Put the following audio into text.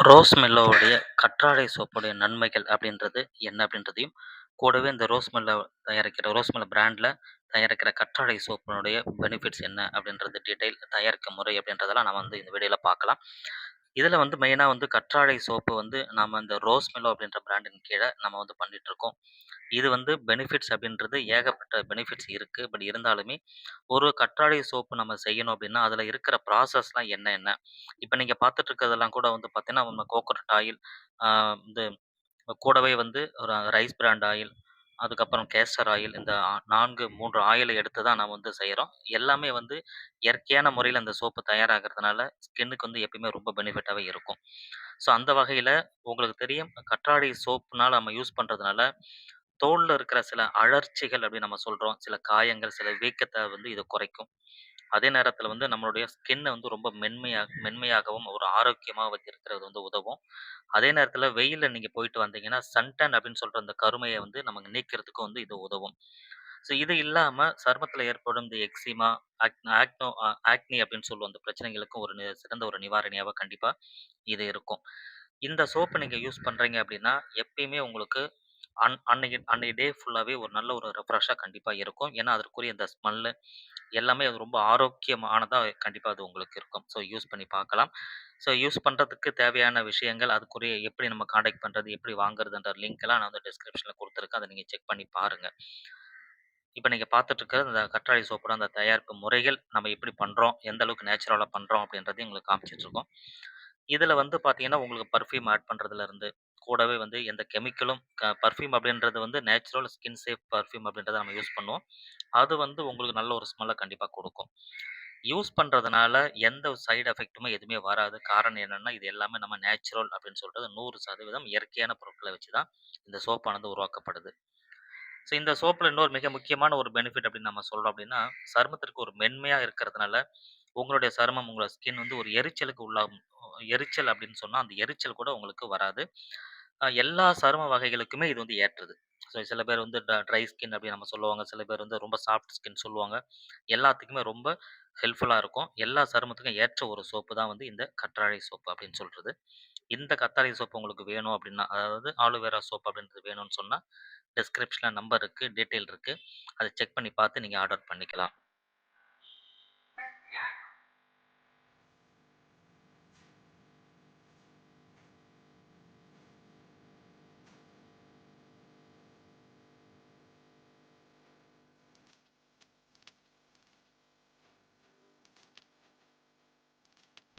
Rose மெல்லோவுடைய கற்றாழை சோப்புடைய நன்மைகள் அப்படின்றது என்ன அப்படின்றதையும், கூடவே இந்த ரோஸ் மெல்ல தயாரிக்கிற ரோஸ் மெல்ல பிராண்ட்ல தயாரிக்கிற கற்றாழை சோப்பினுடைய பெனிஃபிட்ஸ் என்ன அப்படின்றது தயாரிக்கும் முறை அப்படின்றதெல்லாம் நம்ம வந்து இந்த வீடியோல பார்க்கலாம். இதில வந்து மெயினா வந்து கற்றாழை சோப்பு வந்து நம்ம இந்த ரோஸ் மெல்லோ அப்படின்ற பிராண்டின் கீழ நம்ம வந்து பண்ணிட்டுருக்கோம். இது வந்து பெனிஃபிட்ஸ் அப்படின்றது ஏகப்பட்ட பெனிஃபிட்ஸ் இருக்கு. பட் இருந்தாலுமே ஒரு கற்றாழை சோப்பு நம்ம செய்யணும் அப்படின்னா, அதில இருக்கிற ப்ராசஸ்லாம் என்ன என்ன? இப்ப நீங்க பார்த்துட்டு இருக்கிறதெல்லாம் கூட வந்து பார்த்தீங்கன்னா, நம்ம கோகோனட் ஆயில், ஆ இது கூடவே வந்து ஒரு ரைஸ் பிராண்ட் ஆயில், அதுக்கப்புறம் கேஸ்டர் ஆயில் இந்த 3 ஆயில எடுத்து தான் நம்ம வந்து செய்றோம். எல்லாமே வந்து இயற்கையான முறையில அந்த சோப்பு தயாராகிறதுனால, ஸ்கின்னுக்கு வந்து எப்பயுமே ரொம்ப பெனிஃபிட்டாவே இருக்கும். ஸோ அந்த வகையில உங்களுக்கு தெரியும் கற்றாழை சோப்புனால நம்ம யூஸ் பண்றதுனால, தோல்ல இருக்கிற சில அழற்சிகள் அப்படின்னு நம்ம சொல்றோம். சில காயங்கள், சில வீக்கத்த வந்து இது குறைக்கும். அதே நேரத்தில வந்து நம்மளுடைய ஸ்கின்ன வந்து ரொம்ப மென்மையாகவும், ஒரு ஆரோக்கியமா வைத்திருக்கிறது வந்து உதவும். அதே நேரத்தில வெயில்ல நீங்க போயிட்டு வந்தீங்கன்னா, சன்டேன் அப்படின்னு சொல்ற அந்த கருமைய வந்து நமக்கு நீக்கிறதுக்கும் வந்து இது உதவும். ஸோ இது இல்லாம சருமத்தில ஏற்படும் இந்த எக்ஸிமா, ஆக்னி அப்படின்னு சொல்லுவோம். அந்த பிரச்சனைகளுக்கும் ஒரு சிறந்த ஒரு நிவாரணியாவா கண்டிப்பா இது இருக்கும். இந்த சோப்ப நீங்க யூஸ் பண்றீங்க அப்படின்னா, எப்பயுமே உங்களுக்கு அன்னைய டே ஃபுல்லாவே ஒரு நல்ல ஒரு ரெஃப்ரெஷ்ஷா கண்டிப்பா இருக்கும். ஏன்னா, அதற்குரிய இந்த ஸ்மெல்லு எல்லாமே அது ரொம்ப ஆரோக்கியமானதா கண்டிப்பா அது உங்களுக்கு இருக்கும். ஸோ யூஸ் பண்ணி பார்க்கலாம். ஸோ யூஸ் பண்றதுக்கு தேவையான விஷயங்கள், அதுக்குரிய எப்படி நம்ம கான்டாக்ட் பண்றது, எப்படி வாங்குறதுன்ற லிங்க்லாம் நான் வந்து டிஸ்கிரிப்ஷன்ல குடுத்துருக்கேன். அத நீங்க செக் பண்ணி பாருங்க. இப்ப நீங்க பார்த்துட்டு இருக்கிறது அந்த கற்றாழை சோப்போட அந்த தயாரிப்பு முறைகள், நம்ம எப்படி பண்றோம், எந்த அளவுக்கு நேச்சுரலா பண்றோம் அப்படின்றதையும் உங்களுக்கு காமிச்சிட்டு இருக்கோம். இதுல வந்து பார்த்தீங்கன்னா, உங்களுக்கு பெர்ஃப்யூம் ஆட் பண்றதுலருந்து, கூடவே வந்து எந்த கெமிக்கலும் பெர்ஃப்யூம் அப்படின்றது வந்து நேச்சுரல் ஸ்கின் சேஃப் பெர்ஃப்யூம் அப்படின்றத நம்ம யூஸ் பண்ணுவோம். அது வந்து உங்களுக்கு நல்ல ஒரு ஸ்மெல்ல கண்டிப்பா குடுக்கும். யூஸ் பண்றதுனால எந்த சைட் எஃபெக்ட்டுமே எதுவுமே வராது. காரணம் என்னன்னா, இது எல்லாமே நம்ம நேச்சுரல் அப்படின்னு சொல்றது 100% இயற்கையான பொருட்கள வச்சு தான் இந்த சோப்பானது உருவாக்கப்படுது. ஸோ இந்த சோப்புல இன்னொரு மிக முக்கியமான ஒரு பெனிஃபிட் அப்படின்னு நம்ம சொல்றோம் அப்படின்னா, சருமத்திற்கு ஒரு மென்மையா இருக்கிறதுனால, உங்களுடைய சருமம், உங்களோட ஸ்கின் வந்து ஒரு எரிச்சலுக்கு உள்ளாகும். எரிச்சல் அப்படின்னு சொன்னா, அந்த எரிச்சல் கூட உங்களுக்கு வராது. எல்லா சரும வகைகளுக்குமே இது வந்து ஏற்றது. ஸோ சில பேர் வந்து ட்ரை ஸ்கின் அப்படின்னு நம்ம சொல்லுவாங்க. சில பேர் வந்து ரொம்ப சாஃப்ட் ஸ்கின் சொல்லுவாங்க. எல்லாத்துக்குமே ரொம்ப ஹெல்ப்ஃபுல்லா இருக்கும். எல்லா சருமத்துக்கும் ஏற்ற ஒரு சோப்பு தான் வந்து இந்த கற்றாழை சோப்பு அப்படின்னு சொல்றது. இந்த கத்தாழை சோப்பு உங்களுக்கு வேணும் அப்படின்னா, அதாவது ஆலோவேரா சோப் அப்படின்றது வேணும்னு சொன்னா, டிஸ்கிரிப்ஷன்ல நம்பர் இருக்கு, டீட்டெயில் இருக்கு. அத செக் பண்ணி பார்த்து நீங்க ஆர்டர் பண்ணிக்கலாம்.